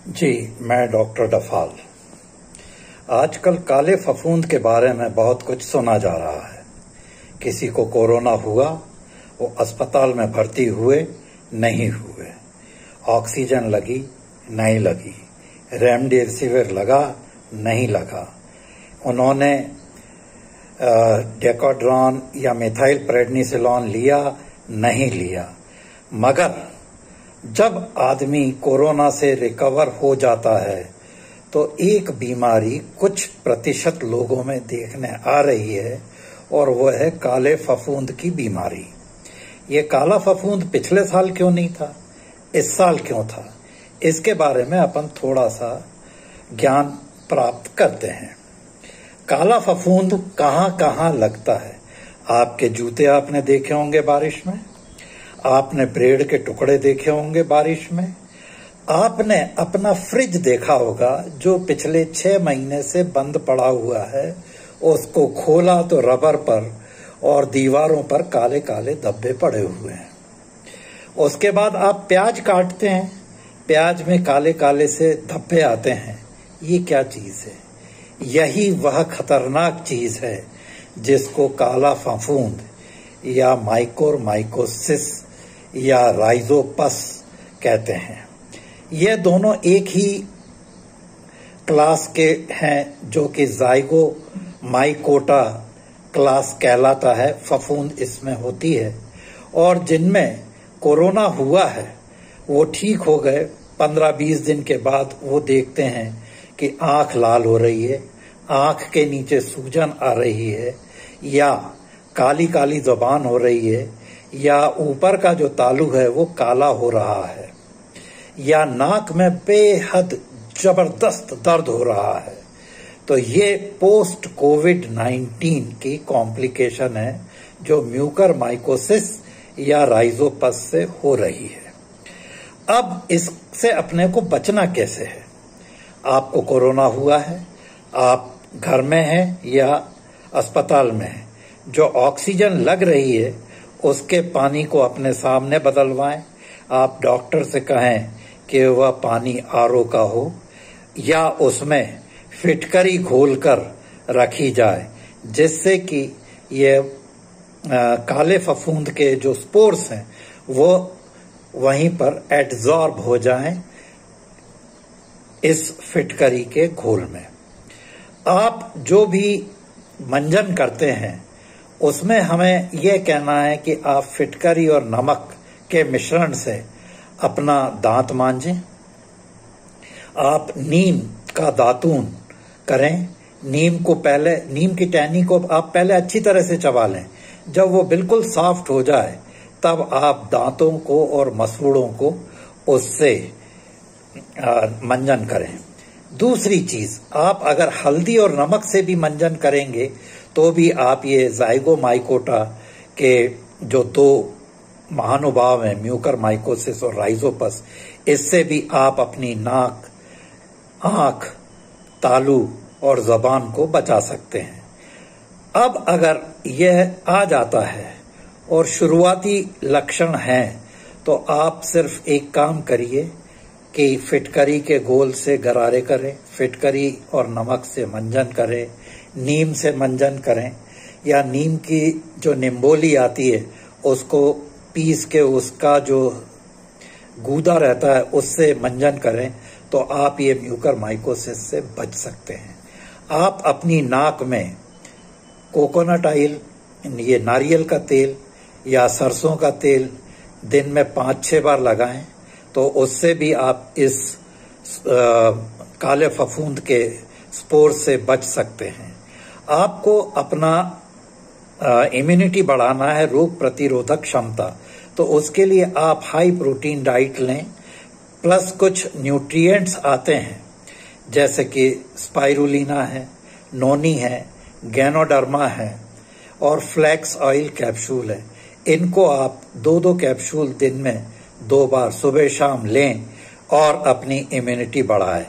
जी, मैं डॉक्टर डफाल। आजकल काले फफूंद के बारे में बहुत कुछ सुना जा रहा है। किसी को कोरोना हुआ, वो अस्पताल में भर्ती हुए, नहीं हुए। ऑक्सीजन लगी, नहीं लगी। रेमडेसिविर लगा, नहीं लगा। उन्होंने डेकोड्रॉन या मिथाइल प्रेडनिसोलोन लिया, नहीं लिया। मगर जब आदमी कोरोना से रिकवर हो जाता है तो एक बीमारी कुछ प्रतिशत लोगों में देखने आ रही है और वो है काले फफूंद की बीमारी। ये काला फफूंद पिछले साल क्यों नहीं था, इस साल क्यों था, इसके बारे में अपन थोड़ा सा ज्ञान प्राप्त करते हैं। काला फफूंद कहाँ कहाँ लगता है। आपके जूते आपने देखे होंगे बारिश में, आपने ब्रेड के टुकड़े देखे होंगे बारिश में, आपने अपना फ्रिज देखा होगा जो पिछले 6 महीने से बंद पड़ा हुआ है। उसको खोला तो रबर पर और दीवारों पर काले काले धब्बे पड़े हुए हैं। उसके बाद आप प्याज काटते हैं, प्याज में काले काले से धब्बे आते हैं। ये क्या चीज है? यही वह खतरनाक चीज है जिसको काला फफूंद या माइकोरमाइकोसिस या राइजोपस कहते हैं। ये दोनों एक ही क्लास के हैं जो कि ज़ाइगोमाइकोटा क्लास कहलाता है। फफूंद इसमें होती है और जिनमें कोरोना हुआ है वो ठीक हो गए। 15-20 दिन के बाद वो देखते हैं कि आंख लाल हो रही है, आंख के नीचे सूजन आ रही है, या काली काली जुबान हो रही है, या ऊपर का जो तालू है वो काला हो रहा है, या नाक में बेहद जबरदस्त दर्द हो रहा है। तो ये पोस्ट कोविड-19 की कॉम्प्लिकेशन है जो म्यूकरमाइकोसिस या राइजोपस से हो रही है। अब इससे अपने को बचना कैसे है? आपको कोरोना हुआ है, आप घर में हैं या अस्पताल में हैं, जो ऑक्सीजन लग रही है उसके पानी को अपने सामने बदलवाएं। आप डॉक्टर से कहें कि वह पानी आरओ का हो या उसमें फिटकरी घोलकर रखी जाए, जिससे कि ये काले फफूंद के जो स्पोर्स हैं वो वहीं पर एब्जॉर्ब हो जाएं इस फिटकरी के घोल में। आप जो भी मंजन करते हैं उसमें हमें यह कहना है कि आप फिटकरी और नमक के मिश्रण से अपना दांत मांजें। आप नीम का दातून करें। नीम की टहनी को आप पहले अच्छी तरह से चबा लें। जब वो बिल्कुल सॉफ्ट हो जाए तब आप दांतों को और मसूड़ों को उससे मंजन करें। दूसरी चीज, आप अगर हल्दी और नमक से भी मंजन करेंगे तो भी आप ये ज़ाइगोमाइकोटा के जो 2 महानुभाव हैं, म्यूकरमाइकोसिस और राइजोपस, इससे भी आप अपनी नाक, आंख, तालू और जबान को बचा सकते हैं। अब अगर यह आ जाता है और शुरुआती लक्षण हैं तो आप सिर्फ एक काम करिए कि फिटकरी के गोल से गरारे करें, फिटकरी और नमक से मंजन करें, नीम से मंजन करें, या नीम की जो निम्बोली आती है उसको पीस के उसका जो गूदा रहता है उससे मंजन करें तो आप ये म्यूकरमाइकोसिस से बच सकते हैं। आप अपनी नाक में कोकोनट ऑयल, ये नारियल का तेल या सरसों का तेल दिन में 5-6 बार लगाएं तो उससे भी आप इस काले फफूंद के स्पोर से बच सकते हैं। आपको अपना इम्यूनिटी बढ़ाना है, रोग प्रतिरोधक क्षमता, तो उसके लिए आप हाई प्रोटीन डाइट लें, प्लस कुछ न्यूट्रिएंट्स आते हैं जैसे कि स्पाइरुलिना है, नोनी है, गैनोडर्मा है और फ्लैक्स ऑयल कैप्सूल है। इनको आप 2-2 कैप्सूल दिन में 2 बार सुबह शाम लें और अपनी इम्यूनिटी बढ़ाएं।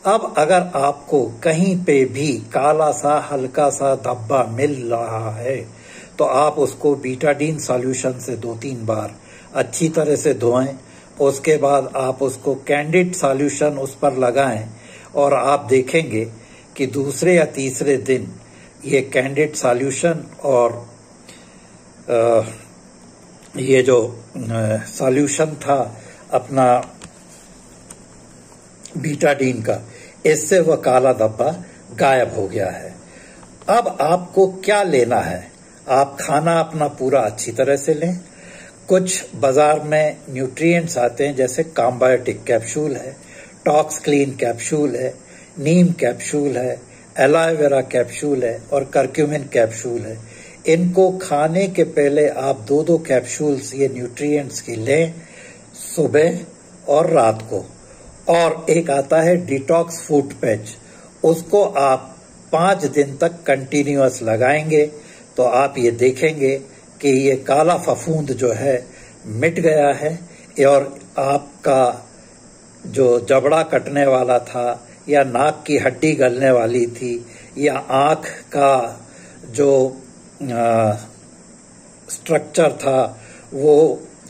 अब अगर आपको कहीं पे भी काला सा हल्का सा धब्बा मिल रहा है तो आप उसको बीटाडीन सॉल्यूशन से 2-3 बार अच्छी तरह से धोएं उसके बाद आप उसको कैंडिड सॉल्यूशन उस पर लगाएं और आप देखेंगे कि दूसरे या तीसरे दिन ये कैंडिड सॉल्यूशन और ये जो सॉल्यूशन था अपना बीटाडीन का, इससे वह काला धब्बा गायब हो गया है। अब आपको क्या लेना है? आप खाना अपना पूरा अच्छी तरह से लें। कुछ बाजार में न्यूट्रिएंट्स आते हैं, जैसे काम्बायोटिक कैप्सूल है, टॉक्स क्लीन कैप्सूल है, नीम कैप्सूल है, एलोवेरा कैप्सूल है और करक्यूमिन कैप्सूल है। इनको खाने के पहले आप 2-2 कैप्सूल्स ये न्यूट्रिएंट्स की लें, सुबह और रात को। और एक आता है डिटॉक्स फूड पैच, उसको आप 5 दिन तक कंटिन्यूअस लगाएंगे तो आप ये देखेंगे कि ये काला फफूंद जो है मिट गया है और आपका जो जबड़ा कटने वाला था या नाक की हड्डी गलने वाली थी या आंख का जो स्ट्रक्चर था वो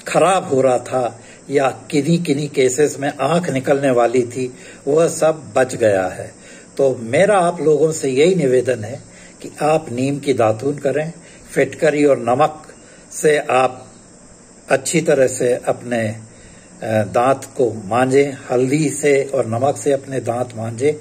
खराब हो रहा था या किन्हीं केसेस में आंख निकलने वाली थी, वह सब बच गया है। तो मेरा आप लोगों से यही निवेदन है कि आप नीम की दातून करें, फिटकरी और नमक से आप अच्छी तरह से अपने दांत को मांजें, हल्दी से और नमक से अपने दांत मांजें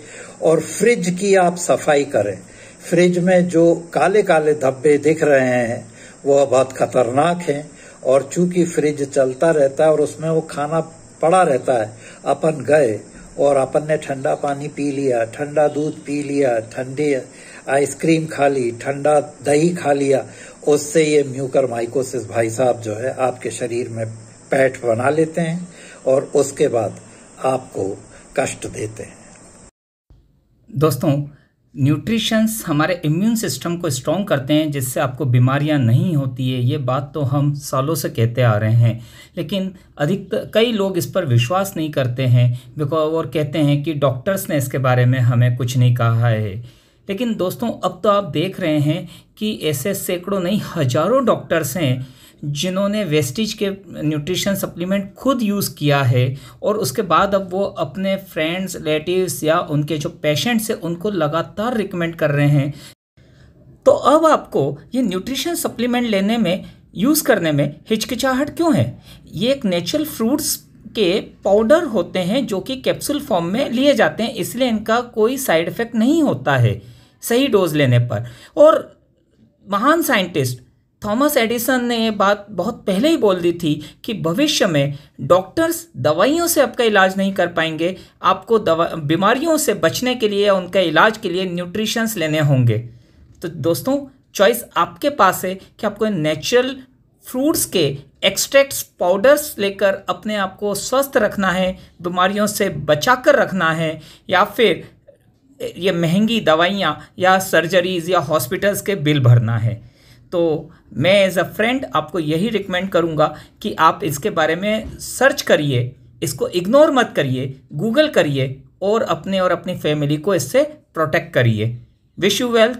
और फ्रिज की आप सफाई करें। फ्रिज में जो काले काले धब्बे दिख रहे हैं वो बहुत खतरनाक हैं और चूंकि फ्रिज चलता रहता है और उसमें वो खाना पड़ा रहता है, अपन गए और अपन ने ठंडा पानी पी लिया, ठंडा दूध पी लिया, ठंडी आइसक्रीम खा ली, ठंडा दही खा लिया, उससे ये म्यूकरमाइकोसिस भाई साहब जो है आपके शरीर में पैठ बना लेते हैं और उसके बाद आपको कष्ट देते हैं। दोस्तों, न्यूट्रिशंस हमारे इम्यून सिस्टम को स्ट्रॉन्ग करते हैं, जिससे आपको बीमारियां नहीं होती है। ये बात तो हम सालों से कहते आ रहे हैं, लेकिन कई लोग इस पर विश्वास नहीं करते हैं बिकॉज और कहते हैं कि डॉक्टर्स ने इसके बारे में हमें कुछ नहीं कहा है। लेकिन दोस्तों, अब तो आप देख रहे हैं कि ऐसे सैकड़ों नहीं हजारों डॉक्टर्स हैं जिन्होंने वेस्टिज के न्यूट्रिशन सप्लीमेंट खुद यूज़ किया है और उसके बाद अब वो अपने फ्रेंड्स, रिलेटिव्स या उनके जो पेशेंट्स हैं उनको लगातार रिकमेंड कर रहे हैं। तो अब आपको ये न्यूट्रिशन सप्लीमेंट लेने में, यूज़ करने में हिचकिचाहट क्यों है? ये एक नेचुरल फ्रूट्स के पाउडर होते हैं जो कि कैप्सूल फॉर्म में लिए जाते हैं, इसलिए इनका कोई साइड इफ़ेक्ट नहीं होता है सही डोज लेने पर। और महान साइंटिस्ट थॉमस एडिसन ने ये बात बहुत पहले ही बोल दी थी कि भविष्य में डॉक्टर्स दवाइयों से आपका इलाज नहीं कर पाएंगे, आपको बीमारियों से बचने के लिए या उनका इलाज के लिए न्यूट्रिशंस लेने होंगे। तो दोस्तों, चॉइस आपके पास है कि आपको नेचुरल फ्रूट्स के एक्सट्रैक्ट्स, पाउडर्स लेकर अपने आप को स्वस्थ रखना है, बीमारियों से बचाकर रखना है, या फिर ये महंगी दवाइयाँ या सर्जरीज या हॉस्पिटल्स के बिल भरना है। तो मैं एज अ फ्रेंड आपको यही रिकमेंड करूँगा कि आप इसके बारे में सर्च करिए, इसको इग्नोर मत करिए, गूगल करिए और अपने और अपनी फैमिली को इससे प्रोटेक्ट करिए। Wish you wealth,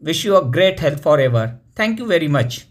wish you a great health for ever. Thank you very much.